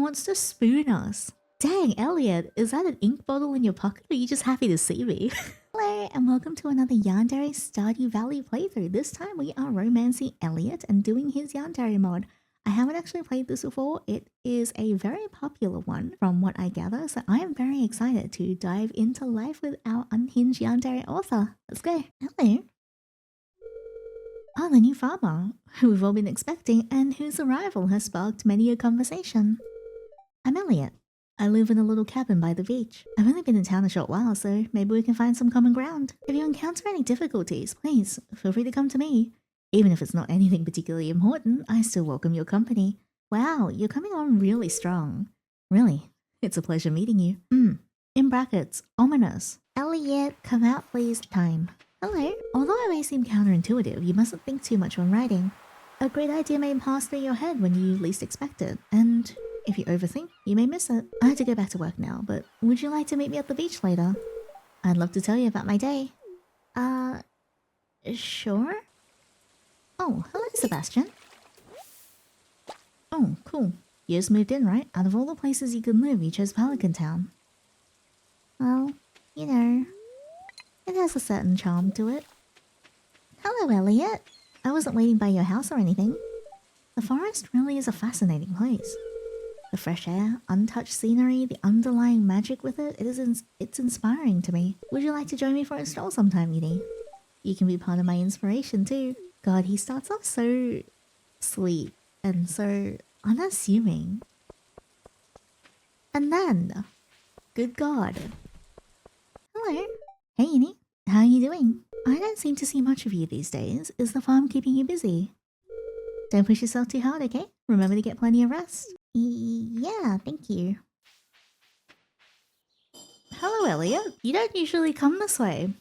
wants to spoon us. Dang, Elliot, is that an ink bottle in your pocket or are you just happy to see me? Hello, and welcome to another Yandere Stardew Valley playthrough. This time we are romancing Elliot and doing his Yandere mod. I haven't actually played this before. It is a very popular one from what I gather, so I am very excited to dive into life with our unhinged Yandere author. Let's go. Hello. Oh, the new farmer, who we've all been expecting and whose arrival has sparked many a conversation. I'm Elliot. I live in a little cabin by the beach. I've only been in town a short while, so maybe we can find some common ground. If you encounter any difficulties, please feel free to come to me. Even if it's not anything particularly important, I still welcome your company. Wow, you're coming on really strong. Really, it's a pleasure meeting you. In brackets, ominous. Elliot, come out please. Time. Hello. Although I may seem counterintuitive, you mustn't think too much when writing. A great idea may pass through your head when you least expect it, and if you overthink, you may miss it. I have to go back to work now, but would you like to meet me at the beach later? I'd love to tell you about my day. Sure? Oh, hello, Sebastian. Oh, cool. You just moved in, right? Out of all the places you could live, you chose Pelican Town. Well, you know, it has a certain charm to it. Hello, Elliot. I wasn't waiting by your house or anything. The forest really is a fascinating place. The fresh air, untouched scenery, the underlying magic with it, it's inspiring to me. Would you like to join me for a stroll sometime, Yinny? You can be part of my inspiration too. God, he starts off so sweet and so unassuming. And then, good God. Hello. Hey, Yinny. How are you doing? I don't seem to see much of you these days. Is the farm keeping you busy? Don't push yourself too hard, okay? Remember to get plenty of rest. Yeah, thank you. Hello, Elliot. You don't usually come this way.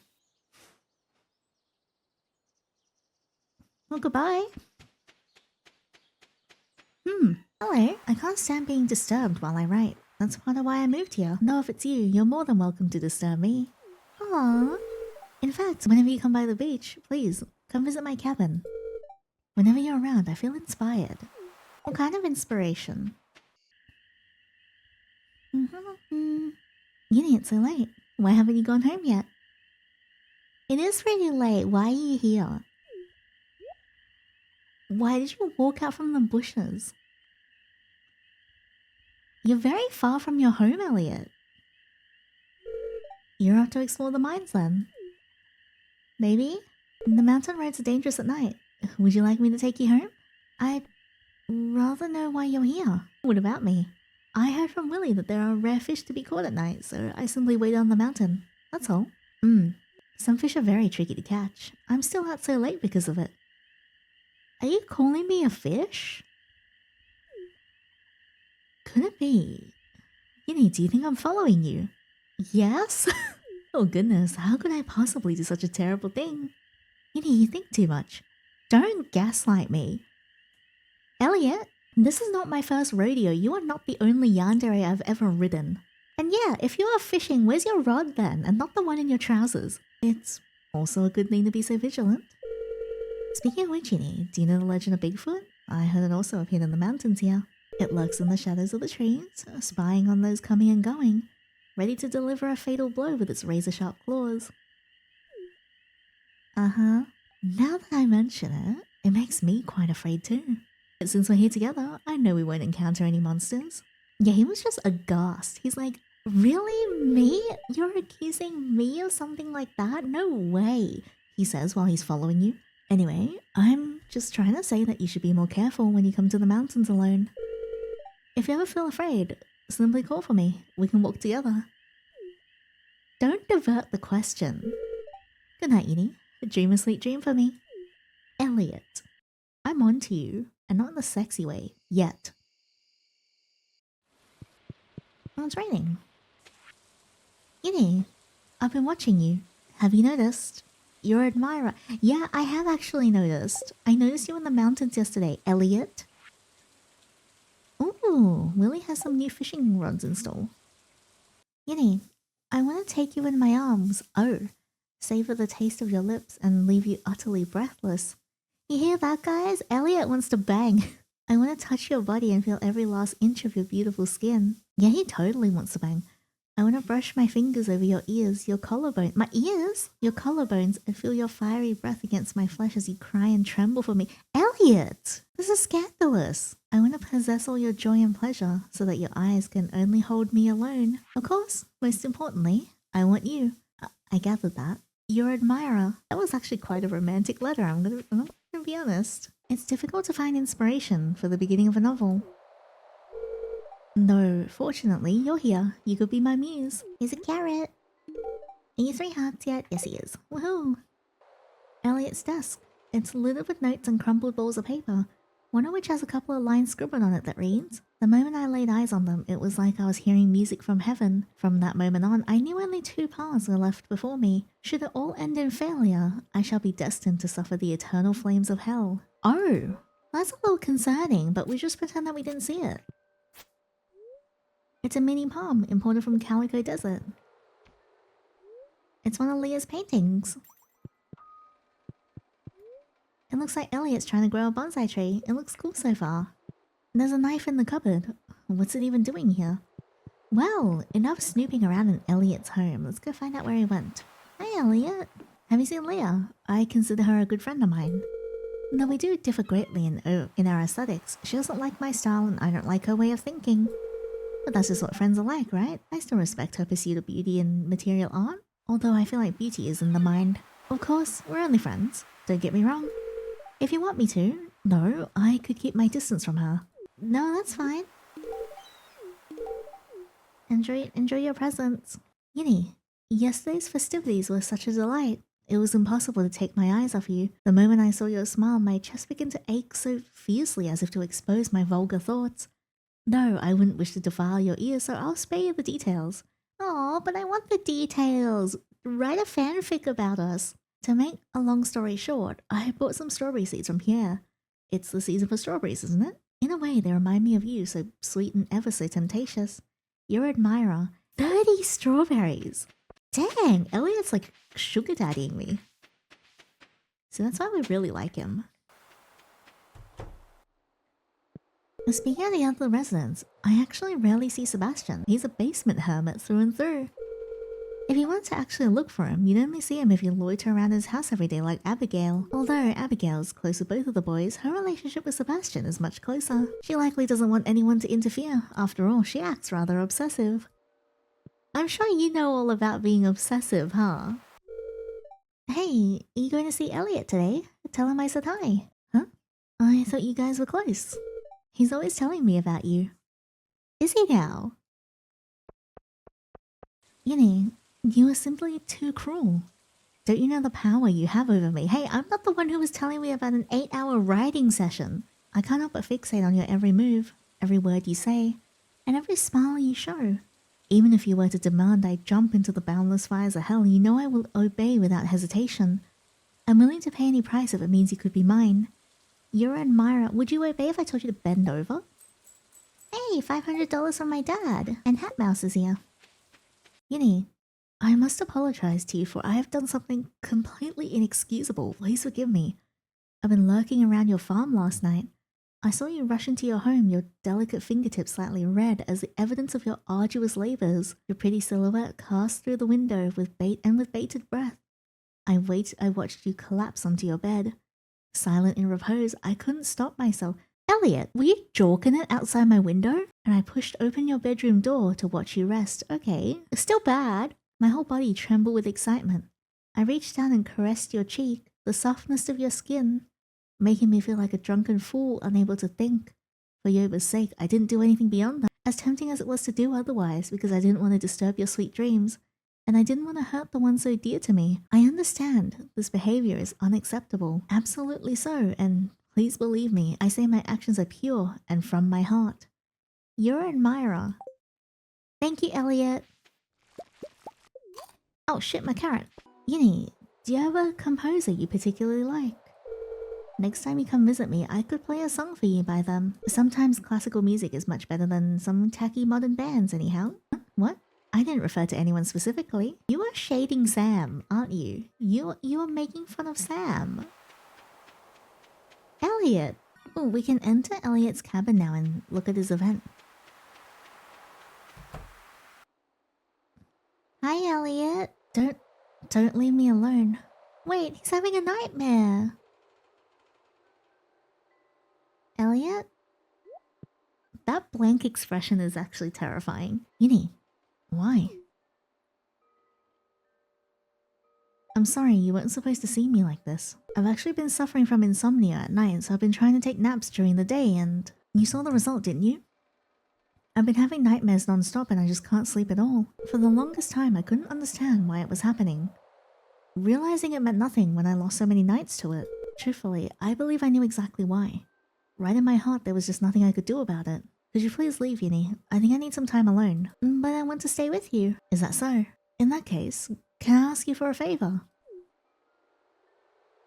Well, goodbye. Hello. I can't stand being disturbed while I write. That's part of why I moved here. No, if it's you, you're more than welcome to disturb me. Aww. In fact, whenever you come by the beach, please, come visit my cabin. Whenever you're around, I feel inspired. What kind of inspiration? Yinny, it's so late. Why haven't you gone home yet? It is pretty late. Why are you here? Why did you walk out from the bushes? You're very far from your home, Elliot. You're off to explore the mines then. Maybe? The mountain roads are dangerous at night. Would you like me to take you home? I'd rather know why you're here. What about me? I heard from Willie that there are rare fish to be caught at night, so I simply waited on the mountain. That's all. Some fish are very tricky to catch. I'm still out so late because of it. Are you calling me a fish? Could it be? Yinny, do you think I'm following you? Yes? Oh goodness, how could I possibly do such a terrible thing? Yinny, you think too much. Don't gaslight me. Elliot, this is not my first rodeo. You are not the only Yandere I've ever ridden. And yeah, if you are fishing, where's your rod then, and not the one in your trousers? It's also a good thing to be so vigilant. Speaking of which, Yinny, do you know the legend of Bigfoot? I heard it also appeared in the mountains here. It lurks in the shadows of the trees, spying on those coming and going, ready to deliver a fatal blow with its razor-sharp claws. Now that I mention it, it makes me quite afraid too. But since we're here together, I know we won't encounter any monsters. Yeah, he was just aghast. He's like, really? Me? You're accusing me of something like that? No way, he says while he's following you. Anyway, I'm just trying to say that you should be more careful when you come to the mountains alone. If you ever feel afraid, simply call for me. We can walk together. Don't divert the question. Good night, Yinny. Dream a sweet dream for me. Elliot, I'm on to you, and not in the sexy way, yet. Oh, it's raining. Yinny, I've been watching you. Have you noticed? You're an admirer. Yeah, I have actually noticed. I noticed you in the mountains yesterday, Elliot. Ooh, Willie has some new fishing rods installed. Yinny, I want to take you in my arms. Oh, savor the taste of your lips and leave you utterly breathless. You hear that, guys? Elliot wants to bang. I want to touch your body and feel every last inch of your beautiful skin. Yeah, he totally wants to bang. I want to brush my fingers over your ears, your collarbone. My ears? Your collarbones, and feel your fiery breath against my flesh as you cry and tremble for me. Elliot! This is scandalous. I want to possess all your joy and pleasure so that your eyes can only hold me alone. Of course, most importantly, I want you. I gathered that. Your admirer. That was actually quite a romantic letter, I'm gonna be honest. It's difficult to find inspiration for the beginning of a novel. No, fortunately, you're here. You could be my muse. Here's a carrot. Are you 3 hearts yet? Yes, he is. Woohoo! Elliot's desk. It's littered with notes and crumpled balls of paper, one of which has a couple of lines scribbled on it that reads, "The moment I laid eyes on them, it was like I was hearing music from heaven. From that moment on, I knew only 2 paths were left before me. Should it all end in failure, I shall be destined to suffer the eternal flames of hell." Oh, that's a little concerning, but we just pretend that we didn't see it. It's a mini palm imported from Calico Desert. It's one of Leah's paintings. It looks like Elliot's trying to grow a bonsai tree. It looks cool so far. There's a knife in the cupboard. What's it even doing here? Well, enough snooping around in Elliot's home. Let's go find out where he went. Hey, Elliot. Have you seen Leah? I consider her a good friend of mine. Though we do differ greatly in our aesthetics, she doesn't like my style and I don't like her way of thinking. But that's just what friends are like, right? I still respect her pursuit of beauty and material art, although I feel like beauty is in the mind. Of course, we're only friends. Don't get me wrong. If you want me to, no, I could keep my distance from her. No, that's fine. Enjoy your presents. Yinny, yesterday's festivities were such a delight. It was impossible to take my eyes off you. The moment I saw your smile, my chest began to ache so fiercely as if to expose my vulgar thoughts. No, I wouldn't wish to defile your ears, so I'll spare you the details. Oh, but I want the details. Write a fanfic about us. To make a long story short, I bought some strawberry seeds from Pierre. It's the season for strawberries, isn't it? In a way, they remind me of you, so sweet and ever so temptatious. Your admirer. 30 strawberries! Dang, Elliot's like sugar daddying me. So that's why we really like him. Speaking of the other residents, I actually rarely see Sebastian. He's a basement hermit through and through. If you wanted to actually look for him, you'd only see him if you loiter around his house every day like Abigail. Although Abigail's close with both of the boys, her relationship with Sebastian is much closer. She likely doesn't want anyone to interfere. After all, she acts rather obsessive. I'm sure you know all about being obsessive, huh? Hey, are you going to see Elliot today? Tell him I said hi. Huh? I thought you guys were close. He's always telling me about you. Is he now? Yinny, you are simply too cruel. Don't you know the power you have over me? Hey, I'm not the one who was telling me about an 8-hour writing session. I can't help but fixate on your every move, every word you say, and every smile you show. Even if you were to demand I jump into the boundless fires of hell, you know I will obey without hesitation. I'm willing to pay any price if it means you could be mine. Your admirer. Would you obey if I told you to bend over? Hey, $500 from my dad. And Hat Mouse is here. Yinny, I must apologize to you for I have done something completely inexcusable. Please forgive me. I've been lurking around your farm last night. I saw you rush into your home, your delicate fingertips slightly red as the evidence of your arduous labors, your pretty silhouette cast through the window with bated breath. I watched you collapse onto your bed. Silent in repose, I couldn't stop myself. Elliot, were you jorking it outside my window? And I pushed open your bedroom door to watch you rest. Okay, still bad. My whole body trembled with excitement. I reached down and caressed your cheek, the softness of your skin, making me feel like a drunken fool unable to think. For Yoba's sake, I didn't do anything beyond that, as tempting as it was to do otherwise, because I didn't want to disturb your sweet dreams. And I didn't want to hurt the one so dear to me. I understand this behavior is unacceptable. Absolutely so, and please believe me, I say my actions are pure and from my heart. Your admirer. Thank you, Elliot. Oh shit, my carrot. Yinny, do you have a composer you particularly like? Next time you come visit me, I could play a song for you by them. Sometimes classical music is much better than some tacky modern bands anyhow. Huh? What? I didn't refer to anyone specifically. You are shading Sam, aren't you? You are making fun of Sam. Elliot, Oh, we can enter Elliot's cabin now and look at his event. Hi, Elliot. Don't leave me alone. Wait, he's having a nightmare. Elliot? That blank expression is actually terrifying. Yinny, why? I'm sorry, you weren't supposed to see me like this. I've actually been suffering from insomnia at night, so I've been trying to take naps during the day, and you saw the result, didn't you? I've been having nightmares non-stop and I just can't sleep at all. For the longest time, I couldn't understand why it was happening. Realizing it meant nothing when I lost so many nights to it. Truthfully, I believe I knew exactly why. Right in my heart, there was just nothing I could do about it. Could you please leave, Yinny? I think I need some time alone. But I want to stay with you. Is that so? In that case, can I ask you for a favor?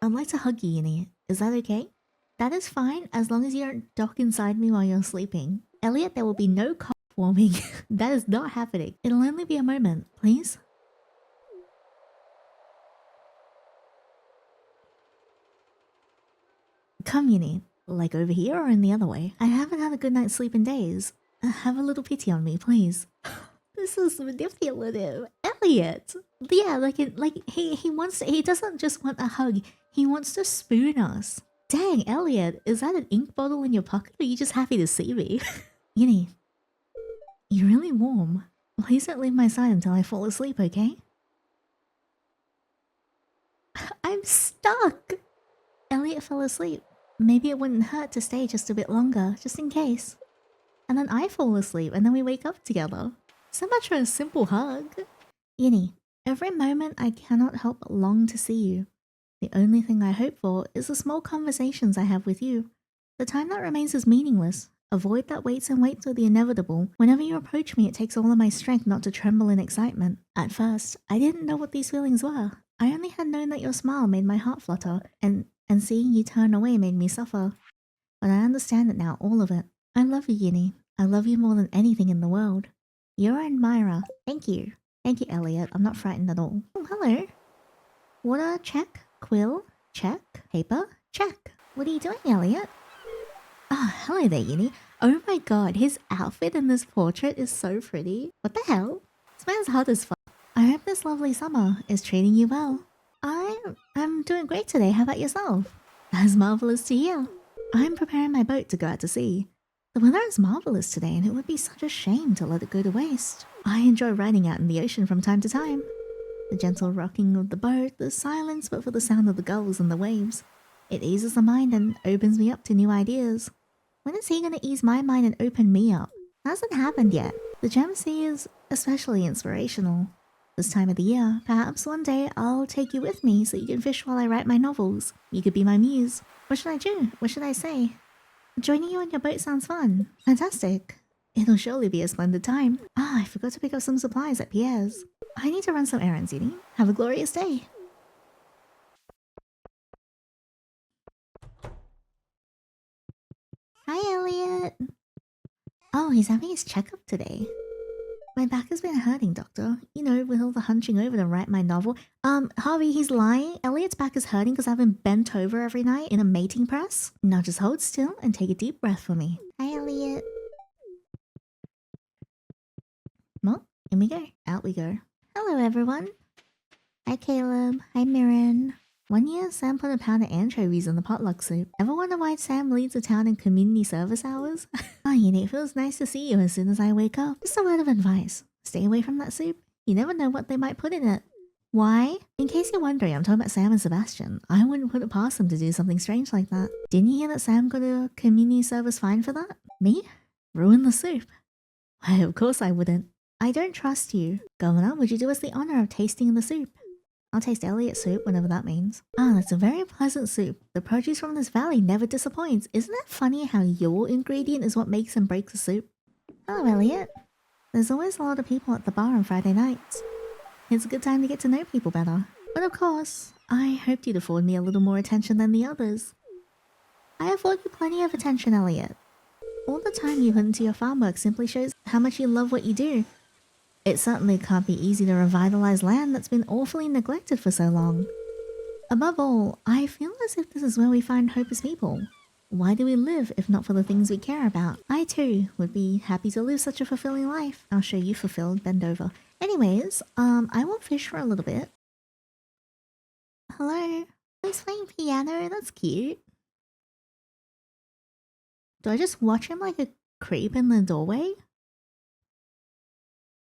I'd like to hug you, Yinny. Is that okay? That is fine, as long as you don't dock inside me while you're sleeping. Elliot, there will be no cock warming. That is not happening. It'll only be a moment, please. Come, Yinny. Like over here or in the other way? I haven't had a good night's sleep in days. Have a little pity on me, please. This is manipulative. Elliot! Yeah, he doesn't just want a hug. He wants to spoon us. Dang, Elliot, is that an ink bottle in your pocket or are you just happy to see me? Yinny, you're really warm. Please don't leave my side until I fall asleep, okay? I'm stuck! Elliot fell asleep. Maybe it wouldn't hurt to stay just a bit longer, just in case. And then I fall asleep and then we wake up together. So much for a simple hug. Yinny, every moment I cannot help but long to see you. The only thing I hope for is the small conversations I have with you. The time that remains is meaningless. A void that waits and waits for the inevitable. Whenever you approach me, it takes all of my strength not to tremble in excitement. At first, I didn't know what these feelings were. I only had known that your smile made my heart flutter, and seeing you turn away made me suffer. But I understand it now, all of it. I love you, Yinny. I love you more than anything in the world. You're an admirer. Thank you. Thank you, Elliot. I'm not frightened at all. Oh, hello. Water, check. Quill, check. Paper, check. What are you doing, Elliot? Ah, oh, hello there, Yinny. Oh my god, his outfit in this portrait is so pretty. What the hell? This man's hot as fuck. I hope this lovely summer is treating you well. I'm doing great today. How about yourself? That's marvelous to hear. I'm preparing my boat to go out to sea. The weather is marvelous today and it would be such a shame to let it go to waste. I enjoy riding out in the ocean from time to time. The gentle rocking of the boat, the silence but for the sound of the gulls and the waves. It eases the mind and opens me up to new ideas. When is he gonna ease my mind and open me up? Hasn't happened yet. The Gem Sea is especially inspirational. This time of the year, perhaps one day I'll take you with me so you can fish while I write my novels. You could be my muse. What should I do? What should I say? Joining you on your boat sounds fun. Fantastic. It'll surely be a splendid time. Ah, I forgot to pick up some supplies at Pierre's. I need to run some errands, Yinny. Have a glorious day. Hi, Elliot. Oh, he's having his checkup today. My back has been hurting, doctor. You know, with all the hunching over to write my novel. Harvey, he's lying. Elliot's back is hurting because I've been bent over every night in a mating press. Now just hold still and take a deep breath for me. Hi, Elliot. Well, in we go. Out we go. Hello, everyone. Hi, Caleb. Hi, Mirren. One year, Sam put a pound of anchovies in the potluck soup. Ever wonder why Sam leads a town in community service hours? Oh, Yinny, it feels nice to see you as soon as I wake up. Just a word of advice. Stay away from that soup. You never know what they might put in it. Why? In case you're wondering, I'm talking about Sam and Sebastian. I wouldn't put it past them to do something strange like that. Didn't you hear that Sam got a community service fine for that? Me? Ruin the soup? Why, of course I wouldn't. I don't trust you. Governor, would you do us the honor of tasting the soup? I'll taste Elliot's soup, whatever that means. Ah, that's a very pleasant soup. The produce from this valley never disappoints. Isn't it funny how your ingredient is what makes and breaks the soup? Hello, Elliot. There's always a lot of people at the bar on Friday nights. It's a good time to get to know people better. But of course, I hoped you'd afford me a little more attention than the others. I afford you plenty of attention, Elliot. All the time you put into your farm work simply shows how much you love what you do. It certainly can't be easy to revitalize land that's been awfully neglected for so long. Above all, I feel as if this is where we find hope as people. Why do we live if not for the things we care about? I too would be happy to live such a fulfilling life. I'll show you fulfilled, bend over. Anyways, I will fish for a little bit. Hello? He's playing piano, that's cute. Do I just watch him like a creep in the doorway?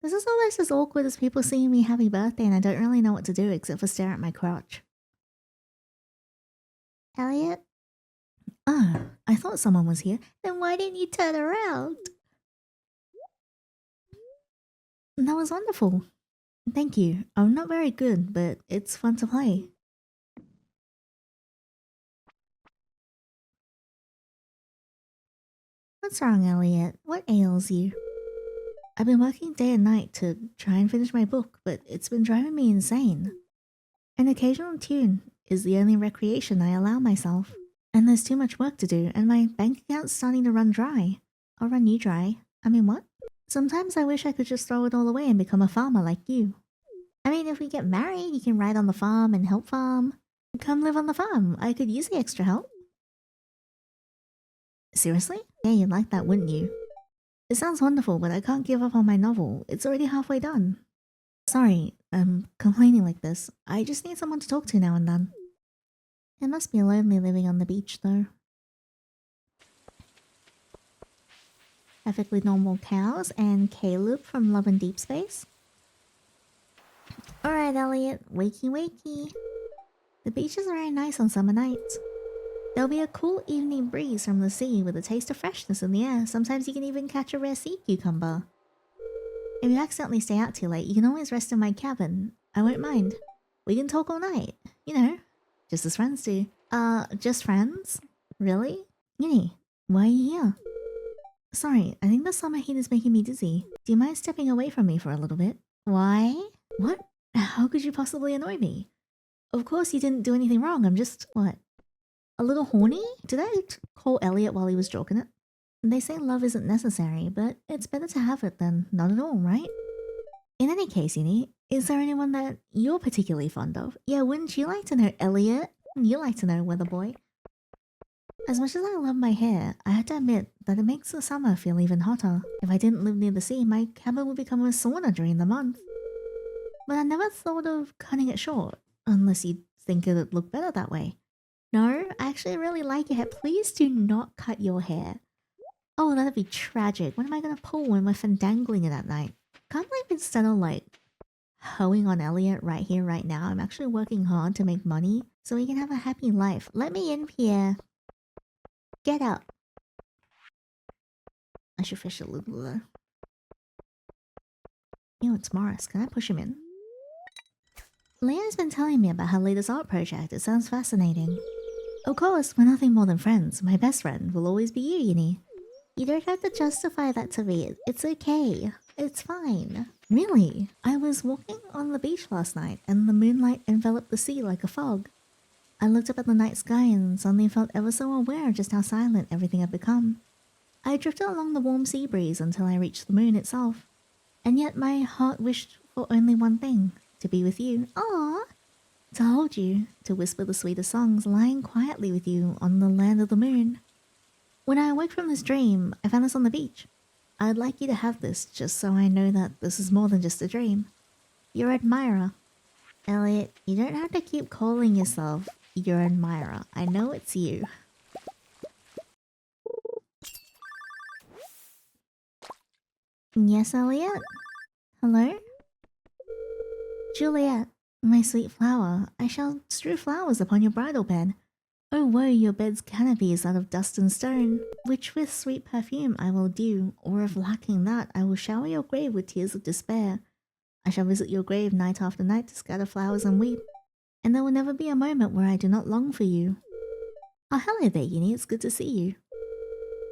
This is almost as awkward as people seeing me happy birthday and I don't really know what to do except for stare at my crotch. Elliot? Ah, I thought someone was here. Then why didn't you turn around? That was wonderful. Thank you. I'm not very good, but it's fun to play. What's wrong, Elliot? What ails you? I've been working day and night to try and finish my book, but it's been driving me insane. An occasional tune is the only recreation I allow myself. And there's too much work to do, and my bank account's starting to run dry. I'll run you dry. I mean, what? Sometimes I wish I could just throw it all away and become a farmer like you. I mean, if we get married, you can ride on the farm and help farm. Come live on the farm. I could use the extra help. Seriously? Yeah, you'd like that, wouldn't you? It sounds wonderful, but I can't give up on my novel. It's already halfway done. Sorry, I'm complaining like this. I just need someone to talk to now and then. It must be lonely living on the beach, though. Perfectly normal cows and Caleb from Love and Deep Space. Alright, Elliot, wakey wakey. The beach is very nice on summer nights. There'll be a cool evening breeze from the sea with a taste of freshness in the air. Sometimes you can even catch a rare sea cucumber. If you accidentally stay out too late, you can always rest in my cabin. I won't mind. We can talk all night. You know, just as friends do. Just friends? Really? Yinny, why are you here? Sorry, I think the summer heat is making me dizzy. Do you mind stepping away from me for a little bit? Why? What? How could you possibly annoy me? Of course you didn't do anything wrong, I'm just... what? A little horny? Did I call Elliot while he was joking it? They say love isn't necessary, but it's better to have it than not at all, right? In any case, Yinny, is there anyone that you're particularly fond of? Yeah, wouldn't you like to know, Elliot? You like to know, weather boy. As much as I love my hair, I have to admit that it makes the summer feel even hotter. If I didn't live near the sea, my cabin would become a sauna during the month. But I never thought of cutting it short, unless you think it'd look better that way. No, I actually really like your hair. Please do not cut your hair. Oh, that'd be tragic. What am I gonna pull when we're fandangling it at night? Can't believe instead of like hoeing on Elliot right here, right now, I'm actually working hard to make money so we can have a happy life. Let me in, Pierre. Get up. I should fish a little though. Ew, it's Morris. Can I push him in? Leah's been telling me about her latest art project. It sounds fascinating. Of course, we're nothing more than friends. My best friend will always be you, Yinny. You don't have to justify that to me. It's okay. It's fine. Really? I was walking on the beach last night and the moonlight enveloped the sea like a fog. I looked up at the night sky and suddenly felt ever so aware of just how silent everything had become. I drifted along the warm sea breeze until I reached the moon itself. And yet my heart wished for only one thing. To be with you. Aww. To hold you. To whisper the sweetest songs lying quietly with you on the land of the moon. When I awoke from this dream, I found this on the beach. I'd like you to have this just so I know that this is more than just a dream. Your admirer. Elliot, you don't have to keep calling yourself your admirer. I know it's you. Yes, Elliot? Hello? Juliet, my sweet flower, I shall strew flowers upon your bridal bed. Oh woe, your bed's canopy is out of dust and stone, which with sweet perfume I will dew, or if lacking that, I will shower your grave with tears of despair. I shall visit your grave night after night to scatter flowers and weep, and there will never be a moment where I do not long for you. Oh, hello there, Yinny, it's good to see you.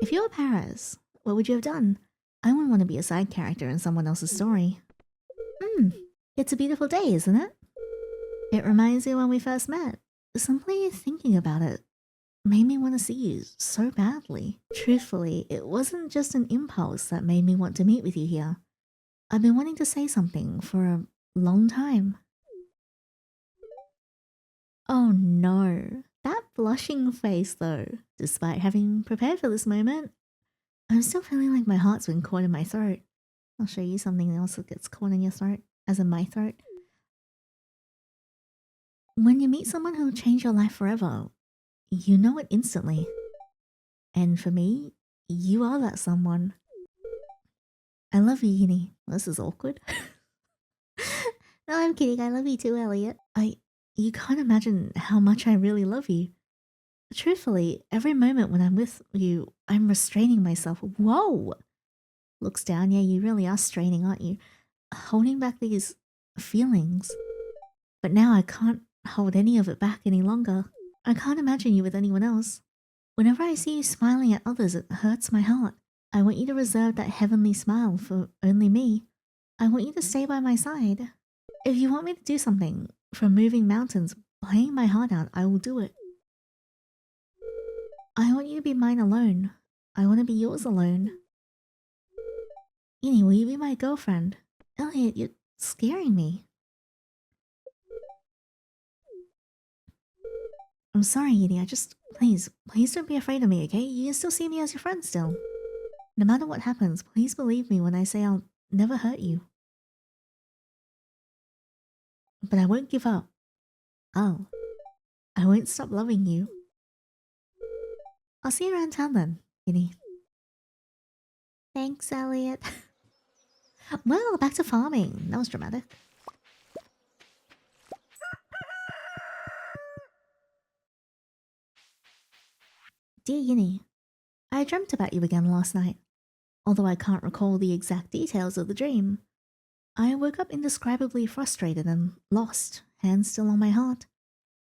If you were Paris, what would you have done? I wouldn't want to be a side character in someone else's story. It's a beautiful day, isn't it? It reminds me when we first met. Simply thinking about it made me want to see you so badly. Truthfully, it wasn't just an impulse that made me want to meet with you here. I've been wanting to say something for a long time. Oh no, that blushing face though. Despite having prepared for this moment, I'm still feeling like my heart's been caught in my throat. I'll show you something else that gets caught in your throat, as in my throat. When you meet someone who'll change your life forever, you know it instantly. And for me, you are that someone. I love you, Yinny. This is awkward. No, I'm kidding. I love you too, Elliot. You can't imagine how much I really love you. Truthfully, every moment when I'm with you, I'm restraining myself. Whoa! Looks down, yeah, you really are straining, aren't you? Holding back these feelings. But now I can't hold any of it back any longer. I can't imagine you with anyone else. Whenever I see you smiling at others, it hurts my heart. I want you to reserve that heavenly smile for only me. I want you to stay by my side. If you want me to do something, from moving mountains, playing my heart out, I will do it. I want you to be mine alone. I want to be yours alone. Yinny, will you be my girlfriend? Elliot, you're scaring me. I'm sorry, Yinny, please don't be afraid of me, okay? You can still see me as your friend still. No matter what happens, please believe me when I say I'll never hurt you. But I won't give up. I won't stop loving you. I'll see you around town then, Yinny. Thanks, Elliot. Well, back to farming. That was dramatic. Dear Yinny, I dreamt about you again last night. Although I can't recall the exact details of the dream, I woke up indescribably frustrated and lost, hands still on my heart.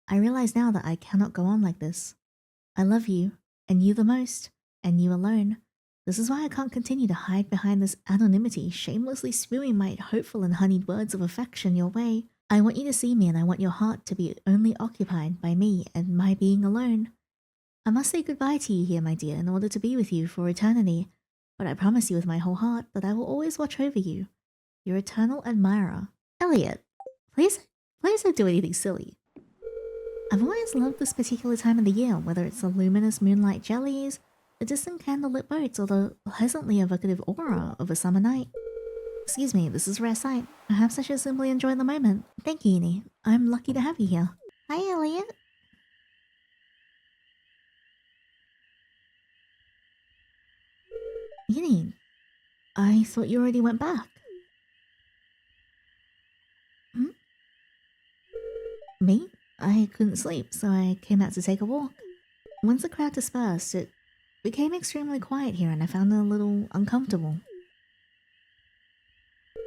I realize now that I cannot go on like this. I love you, and you the most, and you alone. This is why I can't continue to hide behind this anonymity, shamelessly spewing my hopeful and honeyed words of affection your way. I want you to see me, and I want your heart to be only occupied by me and my being alone. I must say goodbye to you here, my dear, in order to be with you for eternity. But I promise you with my whole heart that I will always watch over you. Your eternal admirer. Elliot, please don't do anything silly. I've always loved this particular time of the year, whether it's the luminous moonlight jellies, the distant candlelit boats, or the pleasantly evocative aura of a summer night. Excuse me, this is a rare sight. Perhaps I should simply enjoy the moment. Thank you, Yinny. I'm lucky to have you here. Hi, Elliot. Yinny, I thought you already went back. Me? I couldn't sleep, so I came out to take a walk. Once the crowd dispersed, it became extremely quiet here and I found it a little uncomfortable.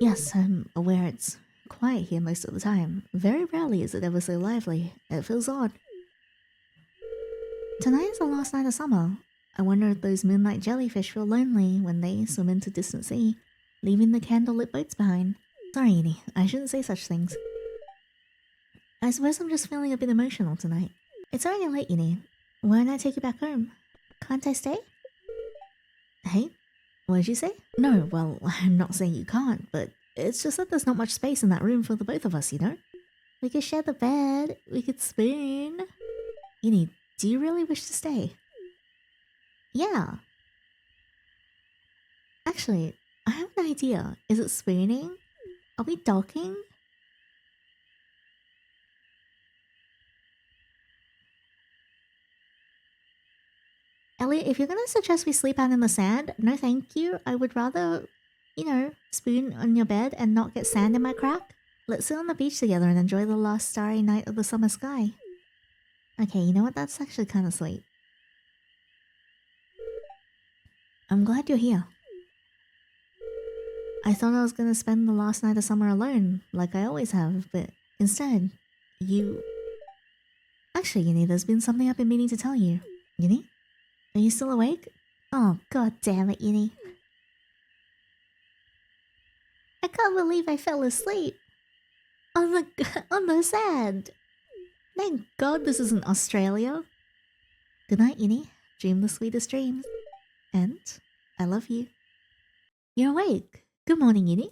Yes, I'm aware it's quiet here most of the time. Very rarely is it ever so lively. It feels odd. Tonight is the last night of summer. I wonder if those moonlight jellyfish feel lonely when they swim into distant sea, leaving the candlelit boats behind. Sorry, Yinny, I shouldn't say such things. I suppose I'm just feeling a bit emotional tonight. It's already late, Yinny. Why don't I take you back home? Can't I stay? Hey? What did you say? No, well, I'm not saying you can't, but it's just that there's not much space in that room for the both of us, you know? We could share the bed, we could spoon. Yinny, do you really wish to stay? Yeah. Actually, I have an idea. Is it spooning? Are we docking? Elliot, if you're gonna suggest we sleep out in the sand, no thank you. I would rather, spoon on your bed and not get sand in my crack. Let's sit on the beach together and enjoy the last starry night of the summer sky. Okay, you know what? That's actually kind of sweet. I'm glad you're here. I thought I was gonna spend the last night of summer alone, like I always have, but instead, you... Actually, Yinny, there's been something I've been meaning to tell you. Yinny? Are you still awake? Oh, god damn it, Yinny. I can't believe I fell asleep. On the sand. Thank god this isn't Australia. Good night, Yinny. Dream the sweetest dreams. And I love you. You're awake. Good morning, Yinny.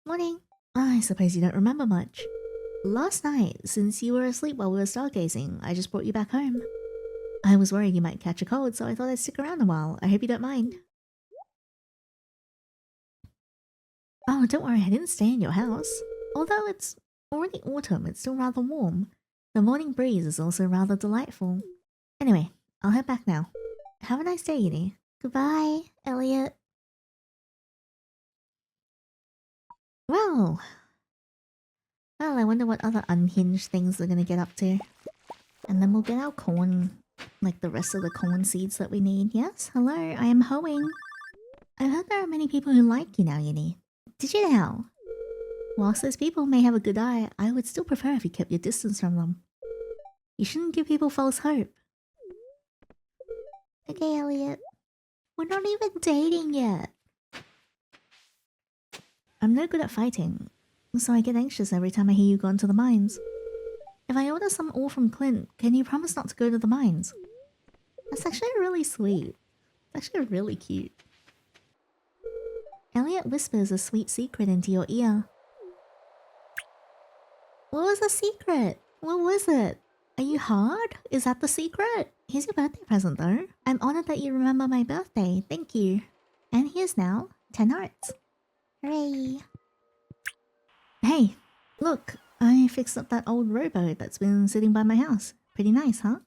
Morning. I suppose you don't remember much. Last night, since you were asleep while we were stargazing, I just brought you back home. I was worried you might catch a cold, so I thought I'd stick around a while. I hope you don't mind. Oh, don't worry, I didn't stay in your house. Although it's already autumn, it's still rather warm. The morning breeze is also rather delightful. Anyway, I'll head back now. Have a nice day, Yinny. Goodbye, Elliot. Well, I wonder what other unhinged things they're gonna get up to. And then we'll get our corn, like the rest of the corn seeds that we need. Yes, hello, I am hoeing. I've heard there are many people who like you now, Yinny. Did you now? Whilst those people may have a good eye, I would still prefer if you kept your distance from them. You shouldn't give people false hope. Okay, Elliot. We're not even dating yet. I'm no good at fighting, so I get anxious every time I hear you go into the mines. If I order some ore from Clint, can you promise not to go to the mines? That's actually really sweet. It's actually really cute. Elliot whispers a sweet secret into your ear. What was the secret? What was it? Are you hard? Is that the secret? Here's your birthday present though. I'm honored that you remember my birthday. Thank you. And here's now 10 hearts. Hooray. Hey, look. I fixed up that old rowboat that's been sitting by my house. Pretty nice, huh?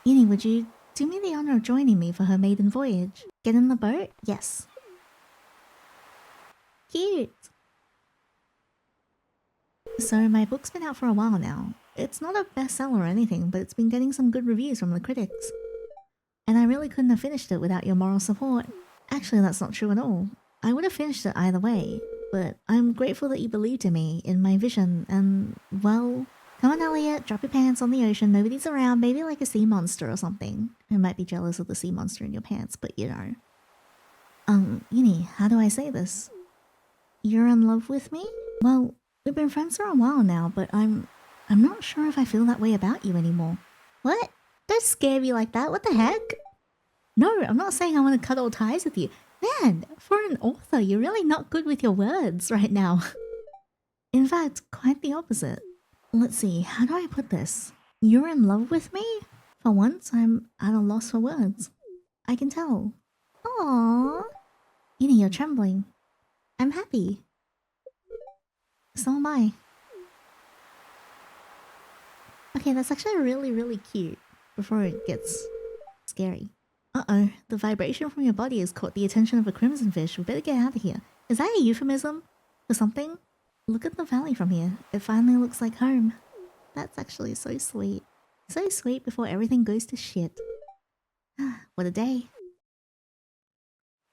Yinny, would you do me the honor of joining me for her maiden voyage? Get in the boat? Yes. Cute. So my book's been out for a while now. It's not a bestseller or anything, but it's been getting some good reviews from the critics. And I really couldn't have finished it without your moral support. Actually, that's not true at all. I would have finished it either way, but I'm grateful that you believed in me, in my vision, and, well... Come on, Elliot, drop your pants on the ocean, nobody's around, maybe like a sea monster or something. I might be jealous of the sea monster in your pants, but you know. Yinny, how do I say this? You're in love with me? Well, we've been friends for a while now, but I'm not sure if I feel that way about you anymore. What? Don't scare me like that, what the heck? No, I'm not saying I want to cut all ties with you. Man, for an author, you're really not good with your words right now. In fact, quite the opposite. Let's see, how do I put this? You're in love with me? For once, I'm at a loss for words. I can tell. Aww. Yinny, you're trembling. I'm happy. So am I. Okay, that's actually really, really cute. Before it gets scary. Uh-oh, the vibration from your body has caught the attention of a crimson fish. We better get out of here. Is that a euphemism for something? Look at the valley from here. It finally looks like home. That's actually so sweet. So sweet before everything goes to shit. What a day.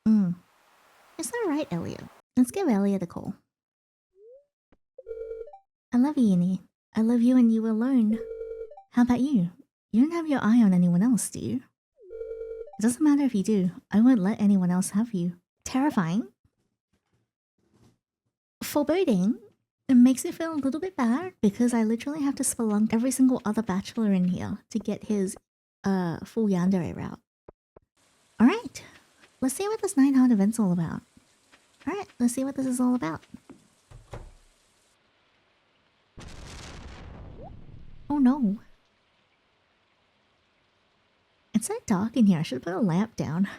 Is that right, Elliot? Let's give Elliot a call. I love you, Yinny. I love you and you alone. How about you? You don't have your eye on anyone else, do you? It doesn't matter if you do. I won't let anyone else have you. Terrifying? Foreboding? It makes me feel a little bit bad because I literally have to spelunk every single other bachelor in here to get his full Yandere route. Alright, let's see what this 9-heart event's all about. Alright, let's see what this is all about. Oh no. It's so dark in here, I should put a lamp down.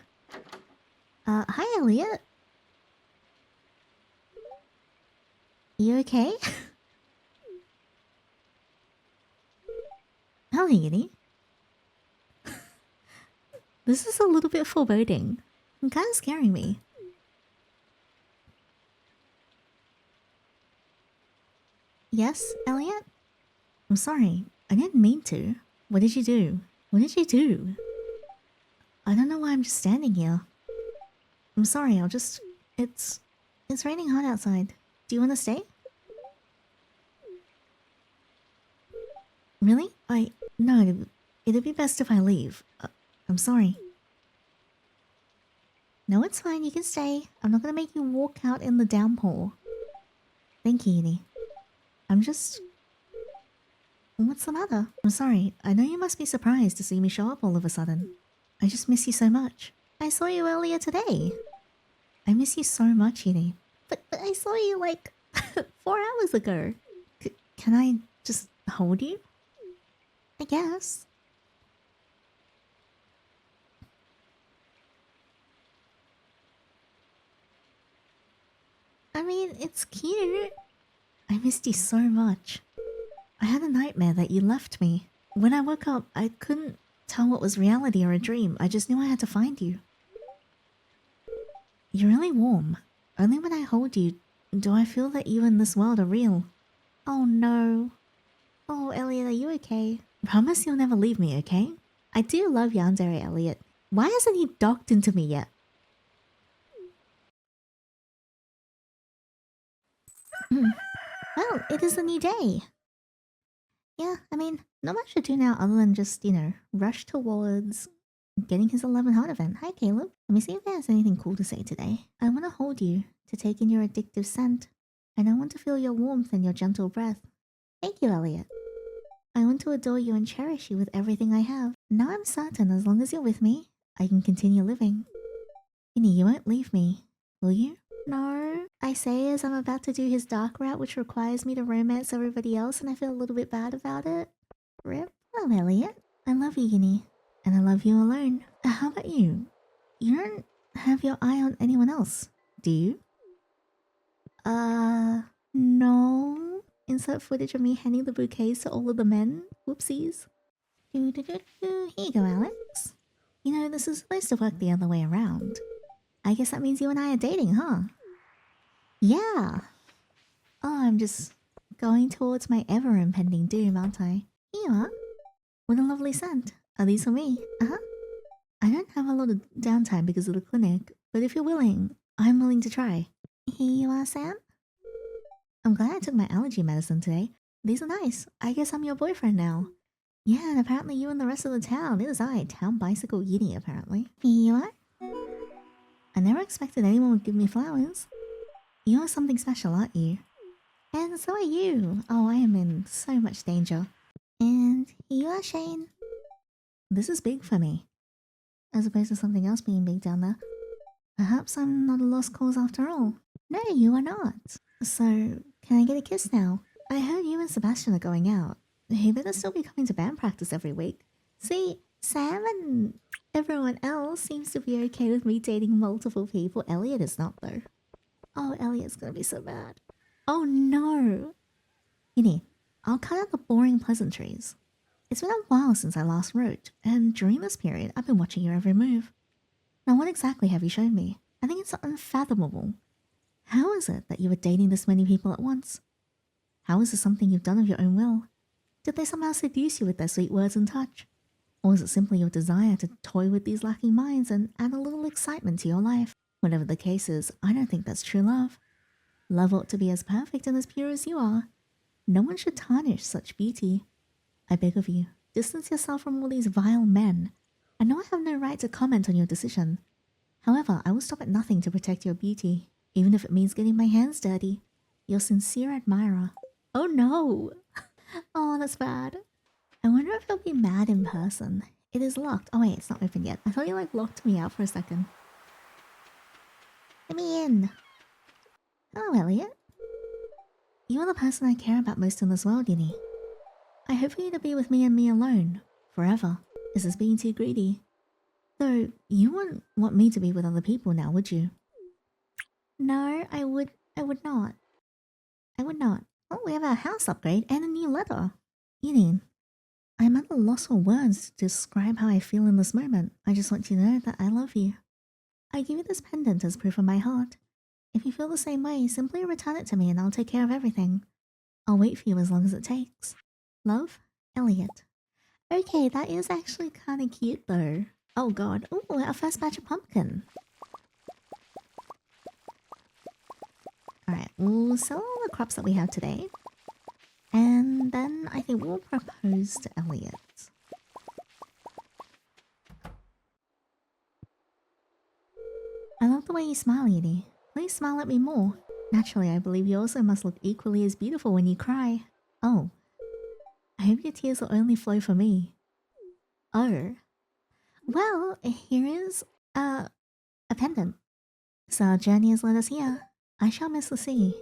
Hi Elliot. You okay? Hello, Yinny. This is a little bit foreboding. It's kind of scaring me. Yes, Elliot? I'm sorry. I didn't mean to. What did you do? What did you do? I don't know why I'm just standing here. I'm sorry, I'll just... It's raining hard outside. Do you want to stay? Really? No, it'd be best if I leave. I'm sorry. No, it's fine, you can stay. I'm not gonna make you walk out in the downpour. Thank you, Yinny. I'm just... What's the matter? I'm sorry, I know you must be surprised to see me show up all of a sudden. I just miss you so much. I saw you earlier today. I miss you so much, Yinny. But I saw you like 4 hours ago. Can I Just hold you? I guess. I mean, it's cute. I missed you so much. I had a nightmare that you left me. When I woke up, I couldn't tell what was reality or a dream. I just knew I had to find you. You're really warm. Only when I hold you do I feel that you and this world are real. Oh no. Oh, Elliot, are you okay? Promise you'll never leave me, okay? I do love Yandere, Elliot. Why hasn't he docked into me yet? Well, it is a new day. Yeah, I mean, not much to do now other than just, rush towards getting his 11 heart event. Hi, Caleb. Let me see if there's anything cool to say today. I want to hold you, to take in your addictive scent, and I want to feel your warmth and your gentle breath. Thank you, Elliot. I want to adore you and cherish you with everything I have. Now I'm certain as long as you're with me, I can continue living. Yinny, you won't leave me, will you? No. I say as I'm about to do his dark route, which requires me to romance everybody else, and I feel a little bit bad about it. Rip. Hello, Elliot. I love you, Yinny. And I love you alone. How about you? You don't have your eye on anyone else, do you? No. Insert footage of me handing the bouquets to all of the men. Whoopsies. Here you go, Alex. You know, this is supposed to work the other way around. I guess that means you and I are dating, huh? Yeah. Oh, I'm just going towards my ever-impending doom, aren't I? Here you are. What a lovely scent. Are these for me? Uh-huh. I don't have a lot of downtime because of the clinic, but if you're willing, I'm willing to try. Here you are, Sam. I'm glad I took my allergy medicine today. These are nice. I guess I'm your boyfriend now. Yeah, and apparently you and the rest of the town. It is I, Town Bicycle Yinny, apparently. Here you are. I never expected anyone would give me flowers. You are something special, aren't you? And so are you. Oh, I am in so much danger. And here you are, Shane. This is big for me. As opposed to something else being big down there. Perhaps I'm not a lost cause after all. No, you are not. So, can I get a kiss now? I heard you and Sebastian are going out. He better still be coming to band practice every week. See, Sam and everyone else seems to be okay with me dating multiple people. Elliot is not, though. Oh, Elliot's gonna be so bad. Oh no! Yinny, I'll cut out the boring pleasantries. It's been a while since I last wrote, and during this period, I've been watching your every move. Now, what exactly have you shown me? I think it's unfathomable. How is it that you were dating this many people at once? How is this something you've done of your own will? Did they somehow seduce you with their sweet words and touch? Or is it simply your desire to toy with these lacking minds and add a little excitement to your life? Whatever the case is, I don't think that's true love. Love ought to be as perfect and as pure as you are. No one should tarnish such beauty. I beg of you, distance yourself from all these vile men. I know I have no right to comment on your decision. However, I will stop at nothing to protect your beauty, even if it means getting my hands dirty. Your sincere admirer. Oh no! Oh, that's bad. I wonder if he'll be mad in person. It is locked. Oh wait, it's not open yet. I thought you locked me out for a second. Let me in. Hello, Elliot. You are the person I care about most in this world, Yinny. I hope for you to be with me and me alone. Forever. Is this being too greedy? Though, you wouldn't want me to be with other people now, would you? No, I would not. I would not. Oh, we have a house upgrade and a new letter. Yinny, I'm at a loss for words to describe how I feel in this moment. I just want you to know that I love you. I give you this pendant as proof of my heart. If you feel the same way, simply return it to me and I'll take care of everything. I'll wait for you as long as it takes. Love, Elliot. Okay, that is actually kind of cute though. Oh god. Ooh, our first batch of pumpkin. Alright, we'll sell all the crops that we have today. And then I think we'll propose to Elliot. I love the way you smile, Yinny. Please smile at me more. Naturally, I believe you also must look equally as beautiful when you cry. Oh. I hope your tears will only flow for me. Oh. Well, here is a pendant. So our journey has led us here. I shall miss the sea.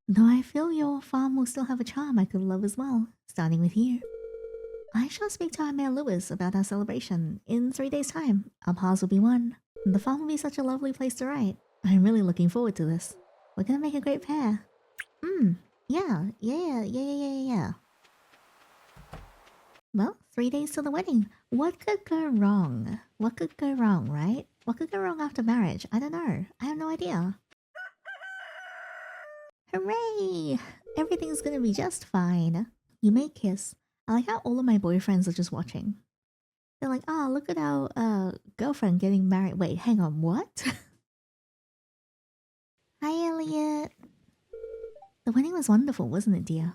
Though I feel your farm will still have a charm I could love as well, starting with you. I shall speak to our Mayor Lewis about our celebration. In 3 days' time, our paths will be one. The farm will be such a lovely place to write. I'm really looking forward to this. We're gonna make a great pair. Yeah. Well, 3 days to the wedding. What could go wrong? What could go wrong, right? What could go wrong after marriage? I don't know. I have no idea. Hooray! Everything's gonna be just fine. You may kiss. I like how all of my boyfriends are just watching. They're like, oh, look at our girlfriend getting married. Wait, hang on, what? Hi, Elliot. The wedding was wonderful, wasn't it, dear?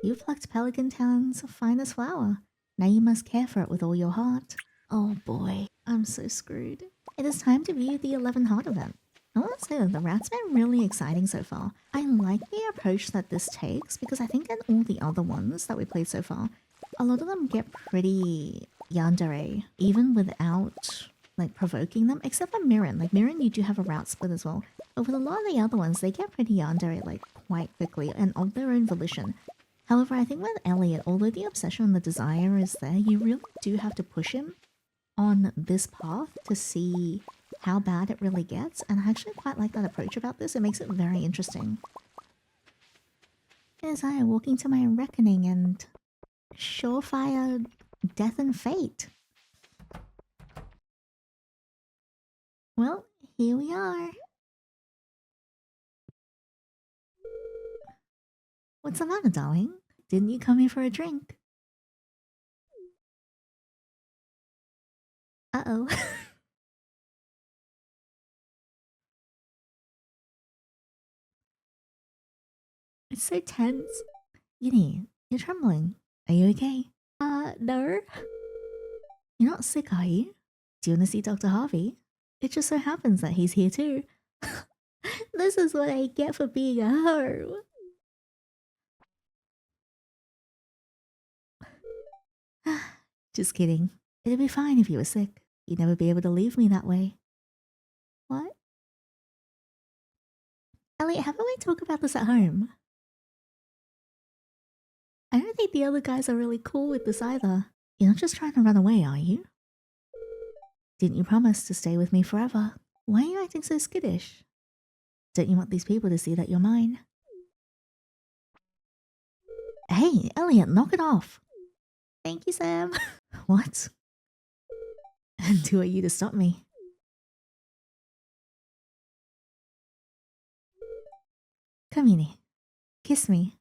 You plucked Pelican Town's finest flower. Now you must care for it with all your heart. Oh boy, I'm so screwed. It is time to view the 11 Heart event. I want to say that the rat's been really exciting so far. I like the approach that this takes because I think in all the other ones that we played so far, a lot of them get pretty yandere, even without like provoking them, except for Mirren. Like Mirren, you do have a route split as well. But with a lot of the other ones, they get pretty yandere like quite quickly and of their own volition. However, I think with Elliot, although the obsession and the desire is there, you really do have to push him on this path to see how bad it really gets. And I actually quite like that approach about this. It makes it very interesting. As I walking to my reckoning and surefire death and fate. Well, here we are. What's the matter, darling? Didn't you come here for a drink? Uh-oh. It's so tense. Yinny, you're trembling. Are you okay? No. You're not sick, are you? Do you want to see Dr. Harvey? It just so happens that he's here too. This is what I get for being a hoe. Just kidding. It'd be fine if you were sick. You'd never be able to leave me that way. What? Elliot, how about we talk about this at home? I don't think the other guys are really cool with this either. You're not just trying to run away, are you? Didn't you promise to stay with me forever? Why are you acting so skittish? Don't you want these people to see that you're mine? Hey, Elliot, knock it off. Thank you, Sam. What? And who are you to stop me? Come here. Kiss me.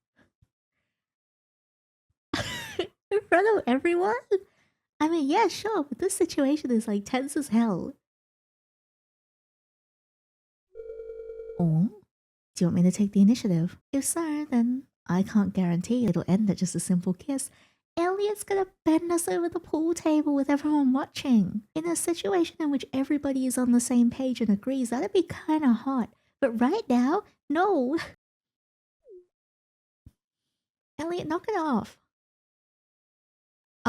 In front of everyone? I mean, yeah, sure, but this situation is like tense as hell. Oh? Do you want me to take the initiative? If so, then I can't guarantee it'll end at just a simple kiss. Elliot's gonna bend us over the pool table with everyone watching. In a situation in which everybody is on the same page and agrees, that'd be kinda hot. But right now, no. Elliot, knock it off.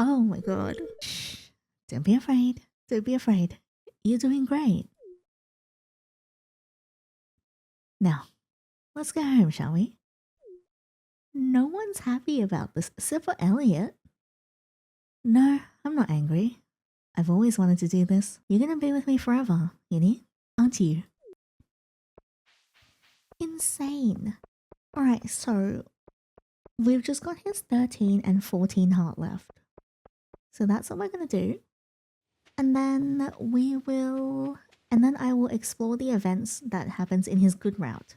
Oh my god. Shh. Don't be afraid. Don't be afraid. You're doing great. Now, let's go home, shall we? No one's happy about this, except for Elliot. No, I'm not angry. I've always wanted to do this. You're gonna be with me forever, Yinny, aren't you? Insane. Alright, so we've just got his 13 and 14 heart left. So that's what we're gonna do. And then I will explore the events that happens in his good route.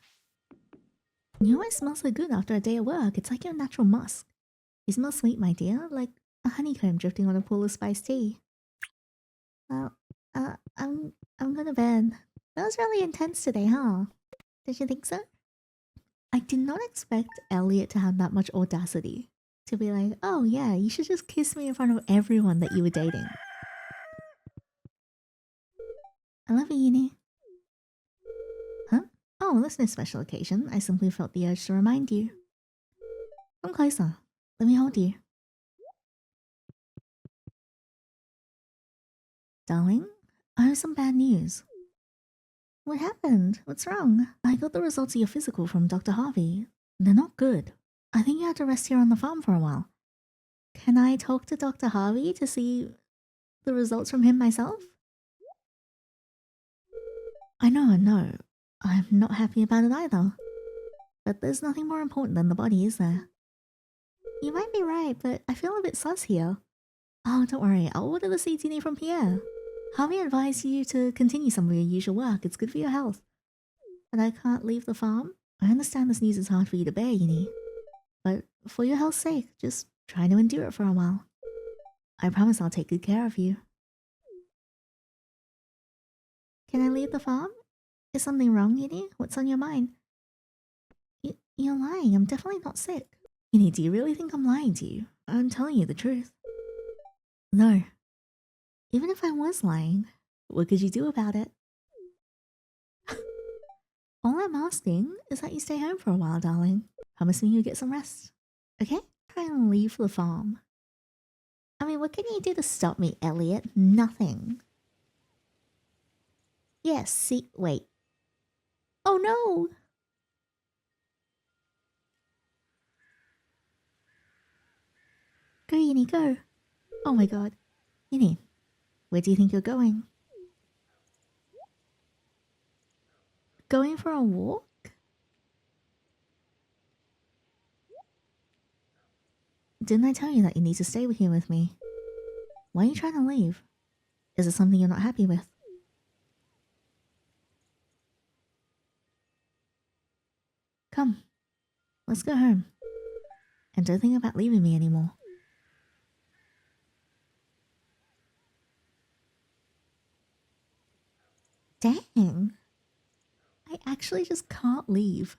You always smell so good after a day of work. It's like your natural musk. You smell sweet, my dear, like a honeycomb drifting on a pool of spiced tea. Well, I'm going to bed. That was really intense today, huh? Did you think so? I did not expect Elliot to have that much audacity. To be like, oh yeah, you should just kiss me in front of everyone that you were dating. I love you, Yinny. Huh? Oh, that's no special occasion. I simply felt the urge to remind you. Come closer. Let me hold you. Darling, I have some bad news. What happened? What's wrong? I got the results of your physical from Dr. Harvey. They're not good. I think you have to rest here on the farm for a while. Can I talk to Dr. Harvey to see the results from him myself? I know. I'm not happy about it either. But there's nothing more important than the body, is there? You might be right, but I feel a bit sus here. Oh, don't worry, I'll order the seeds you need from Pierre. Harvey advised you to continue some of your usual work. It's good for your health. But I can't leave the farm? I understand this news is hard for you to bear, Yinny. But for your health's sake, just try to endure it for a while. I promise I'll take good care of you. Can I leave the farm? Is something wrong, Yinny? What's on your mind? You're lying. I'm definitely not sick. Yinny, do you really think I'm lying to you? I'm telling you the truth. No. Even if I was lying, what could you do about it? All I'm asking is that you stay home for a while, darling. Promise me you'll get some rest. Okay? Try and leave the farm. I mean, what can you do to stop me, Elliot? Nothing. Yes, see, wait. Oh no! Go, Yinny, go. Oh my god. Yinny, where do you think you're going? Going for a walk? Didn't I tell you that you need to stay here with me? Why are you trying to leave? Is it something you're not happy with? Come, let's go home. And don't think about leaving me anymore. Dang. I actually just can't leave.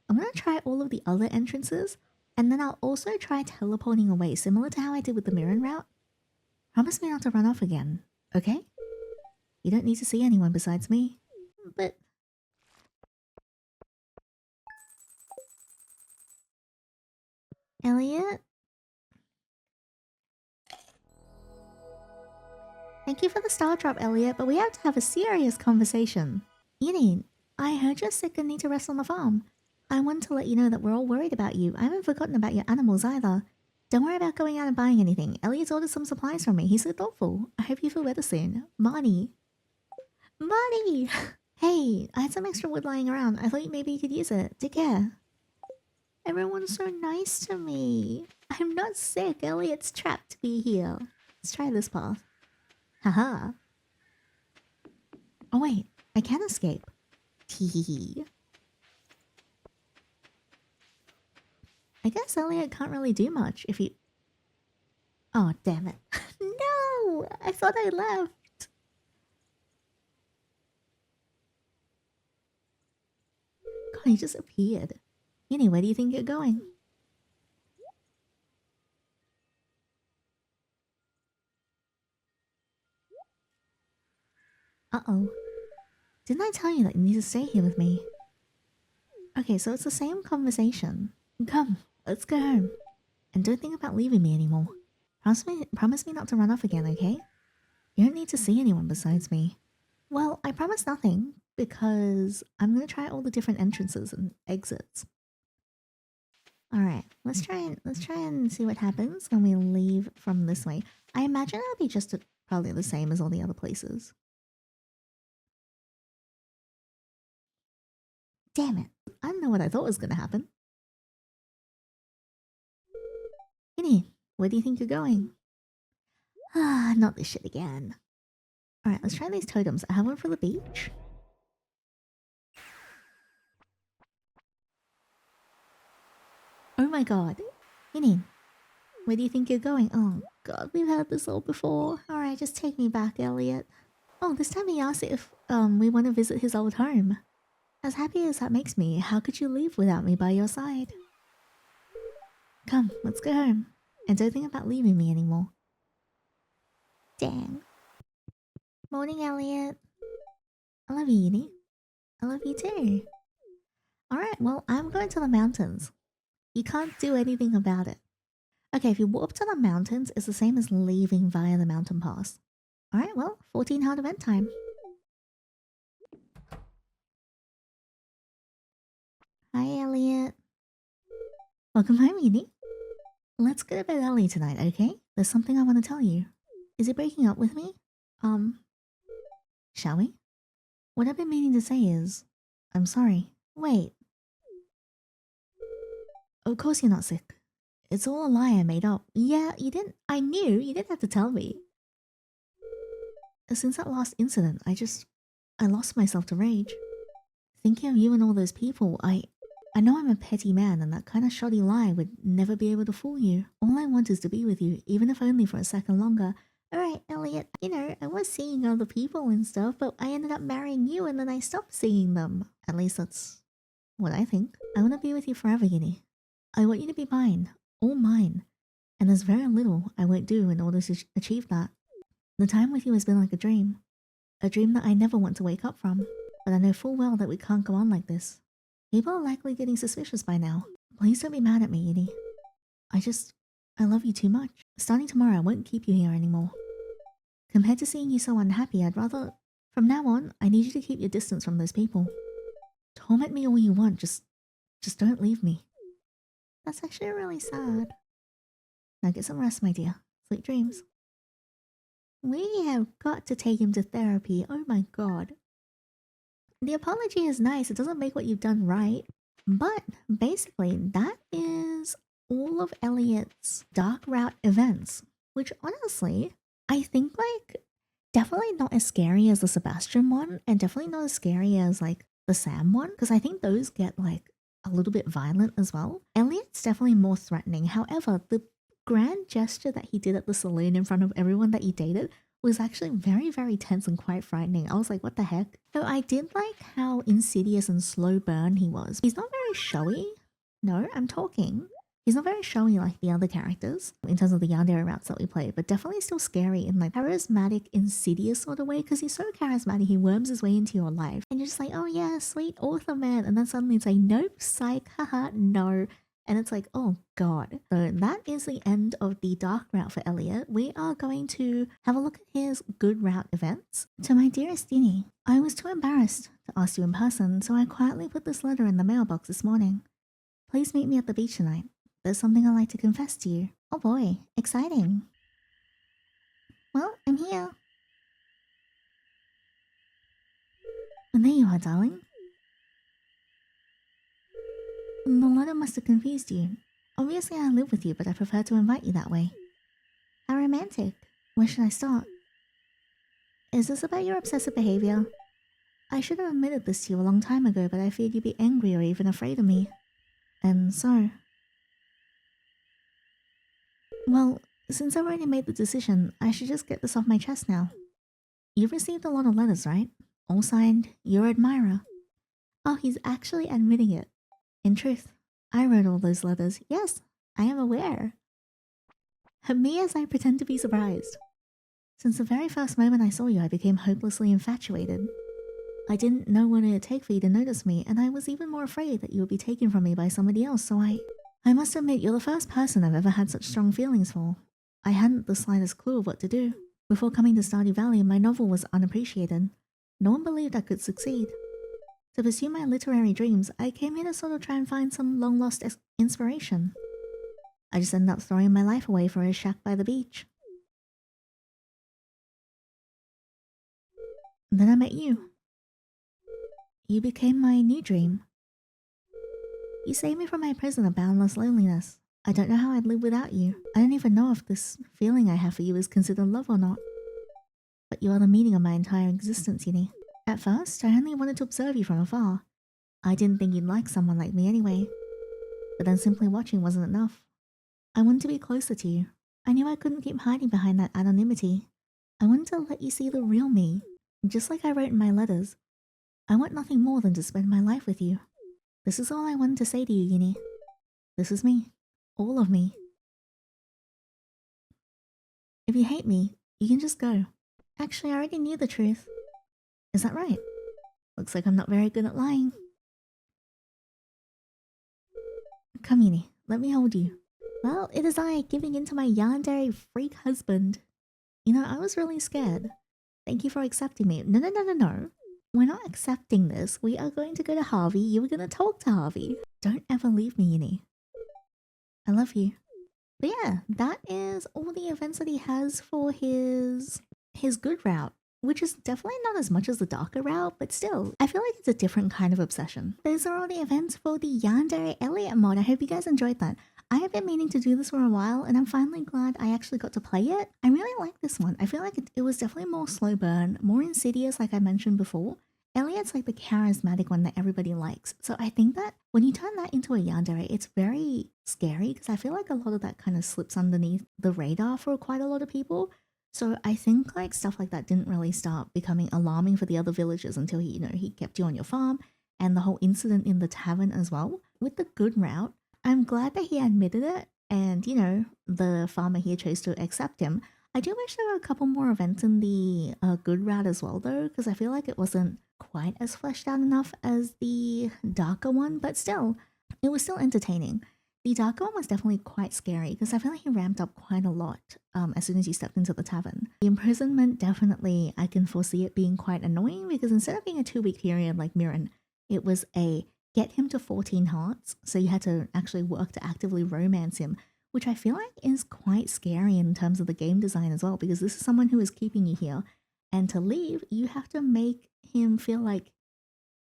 I'm gonna try all of the other entrances, and then I'll also try teleporting away, similar to how I did with the Mirren route. Promise me not to run off again, okay? You don't need to see anyone besides me. But... Elliot? Thank you for the star drop, Elliot, but we have to have a serious conversation. Yinny, I heard you're sick and need to rest on the farm. I wanted to let you know that we're all worried about you. I haven't forgotten about your animals either. Don't worry about going out and buying anything. Elliot's ordered some supplies from me. He's so thoughtful. I hope you feel better soon. Marnie. Marnie! Hey, I had some extra wood lying around. I thought maybe you could use it. Take care. Everyone's so nice to me. I'm not sick. Elliot's trapped to be here. Let's try this path. Haha. Oh wait, I can escape. Teehee. I guess Elliot can't really do much if he... Oh, damn it. No! I thought I left. God, he just appeared. Yinny, where do you think you're going? Uh-oh. Didn't I tell you that you need to stay here with me? Okay, so it's the same conversation. Come, let's go home. And don't think about leaving me anymore. Promise me not to run off again, okay? You don't need to see anyone besides me. Well, I promise nothing, because I'm gonna try all the different entrances and exits. Alright, let's try and see what happens when we leave from this way. I imagine it'll be just probably the same as all the other places. Damn it. I don't know what I thought was gonna happen. Yinny, where do you think you're going? Ah, not this shit again. Alright, let's try these totems. I have one for the beach. Oh my god. Yinny, where do you think you're going? Oh god, we've had this all before. Alright, just take me back, Elliot. Oh, this time he asked if we want to visit his old home. As happy as that makes me, how could you leave without me by your side? Come, let's go home. And don't think about leaving me anymore. Dang. Morning, Elliot. I love you, Yinny. I love you too. Alright, well, I'm going to the mountains. You can't do anything about it. Okay, if you warp to the mountains, it's the same as leaving via the mountain pass. Alright, well, 14 hard event time. Hi, Elliot. Welcome home, Yinny. Let's go to bed early tonight, okay? There's something I want to tell you. Is he breaking up with me? Shall we? What I've been meaning to say is, I'm sorry. Wait. Of course you're not sick. It's all a lie I made up. Yeah, you didn't. I knew. You didn't have to tell me. Since that last incident, I lost myself to rage. Thinking of you and all those people, I know I'm a petty man and that kind of shoddy lie would never be able to fool you. All I want is to be with you, even if only for a second longer. Alright, Elliot, you know, I was seeing other people and stuff, but I ended up marrying you and then I stopped seeing them. At least that's what I think. I want to be with you forever, Yinny. I want you to be mine, all mine. And there's very little I won't do in order to achieve that. The time with you has been like a dream that I never want to wake up from. But I know full well that we can't go on like this. People are likely getting suspicious by now. Please don't be mad at me, Yinny. I love you too much. Starting tomorrow, I won't keep you here anymore. Compared to seeing you so unhappy, I'd rather... From now on, I need you to keep your distance from those people. Torment me all you want, just don't leave me. That's actually really sad. Now get some rest, my dear. Sweet dreams. We have got to take him to therapy, oh my god. The apology is nice, it doesn't make what you've done right. But basically, that is all of Elliot's dark route events. Which honestly, I think like definitely not as scary as the Sebastian one, and definitely not as scary as like the Sam one, because I think those get like a little bit violent as well. Elliot's definitely more threatening. However, the grand gesture that he did at the saloon in front of everyone that he dated was actually very, very tense and quite frightening. I was like, what the heck? So I did like how insidious and slow burn he was. He's not very showy. No, I'm talking. He's not very showy like the other characters in terms of the Yandere routes that we play, but definitely still scary in like charismatic, insidious sort of way, because he's so charismatic, he worms his way into your life. And you're just like, oh yeah, sweet author man. And then suddenly it's like, nope, psych, haha, no. And it's like, oh god. So that is the end of the dark route for Elliot. We are going to have a look at his good route events. To my dearest Yinny, I was too embarrassed to ask you in person, so I quietly put this letter in the mailbox this morning. Please meet me at the beach tonight. There's something I'd like to confess to you. Oh boy, exciting. Well, I'm here. And there you are, darling. The letter must have confused you. Obviously I live with you, but I prefer to invite you that way. How romantic. Where should I start? Is this about your obsessive behavior? I should have admitted this to you a long time ago, but I feared you'd be angry or even afraid of me. And so... Well, since I've already made the decision, I should just get this off my chest now. You've received a lot of letters, right? All signed, your admirer. Oh, he's actually admitting it. In truth, I wrote all those letters. Yes, I am aware. Me as I pretend to be surprised. Since the very first moment I saw you, I became hopelessly infatuated. I didn't know what it would take for you to notice me, and I was even more afraid that you would be taken from me by somebody else, so I must admit you're the first person I've ever had such strong feelings for. I hadn't the slightest clue of what to do. Before coming to Stardew Valley, my novel was unappreciated. No one believed I could succeed. To pursue my literary dreams, I came here to sort of try and find some long-lost inspiration. I just ended up throwing my life away for a shack by the beach. Then I met you. You became my new dream. You saved me from my prison of boundless loneliness. I don't know how I'd live without you. I don't even know if this feeling I have for you is considered love or not. But you are the meaning of my entire existence, Yinny. At first, I only wanted to observe you from afar. I didn't think you'd like someone like me anyway. But then simply watching wasn't enough. I wanted to be closer to you. I knew I couldn't keep hiding behind that anonymity. I wanted to let you see the real me. Just like I wrote in my letters. I want nothing more than to spend my life with you. This is all I wanted to say to you, Yinny. This is me. All of me. If you hate me, you can just go. Actually, I already knew the truth. Is that right? Looks like I'm not very good at lying. Come, Yinny, let me hold you. Well, it is I, giving in to my yandere freak husband. You know, I was really scared. Thank you for accepting me. No. We're not accepting this. We are going to go to Harvey. You were going to talk to Harvey. Don't ever leave me, Yinny. I love you. But yeah, that is all the events that he has for his good route, which is definitely not as much as the darker route, but still, I feel like it's a different kind of obsession. Those are all the events for the Yandere Elliot mod. I hope you guys enjoyed that. I have been meaning to do this for a while, and I'm finally glad I actually got to play it. I really like this one. I feel like it was definitely more slow burn, more insidious, like I mentioned before. Elliot's like the charismatic one that everybody likes. So I think that when you turn that into a yandere, it's very scary because I feel like a lot of that kind of slips underneath the radar for quite a lot of people. So I think like stuff like that didn't really start becoming alarming for the other villagers until he kept you on your farm, and the whole incident in the tavern as well. With the good route, I'm glad that he admitted it, and the farmer here chose to accept him. I do wish there were a couple more events in the good route as well, though, because I feel like it wasn't quite as fleshed out enough as the darker one, but still, it was still entertaining. The darker one was definitely quite scary because I feel like he ramped up quite a lot as soon as you stepped into the tavern. The imprisonment, definitely, I can foresee it being quite annoying because instead of being a 2-week period like Mirren, it was a get him to 14 hearts, so you had to actually work to actively romance him, which I feel like is quite scary in terms of the game design as well, because this is someone who is keeping you here, and to leave, you have to make him feel like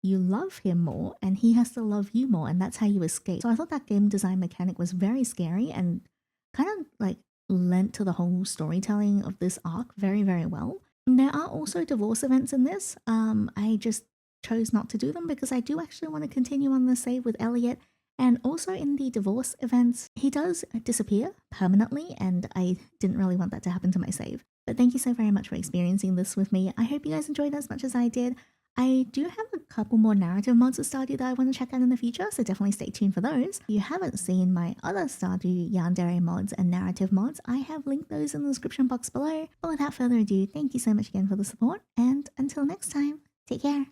you love him more, and he has to love you more, and that's how you escape. So I thought that game design mechanic was very scary and kind of like lent to the whole storytelling of this arc very, very well. And there are also divorce events in this. I just chose not to do them because I do actually want to continue on the save with Elliot. And also in the divorce events, he does disappear permanently, and I didn't really want that to happen to my save. But thank you so very much for experiencing this with me. I hope you guys enjoyed as much as I did. I do have a couple more narrative mods of Stardew that I want to check out in the future, so definitely stay tuned for those. If you haven't seen my other Stardew Yandere mods and narrative mods, I have linked those in the description box below. But without further ado, thank you so much again for the support, and until next time, take care.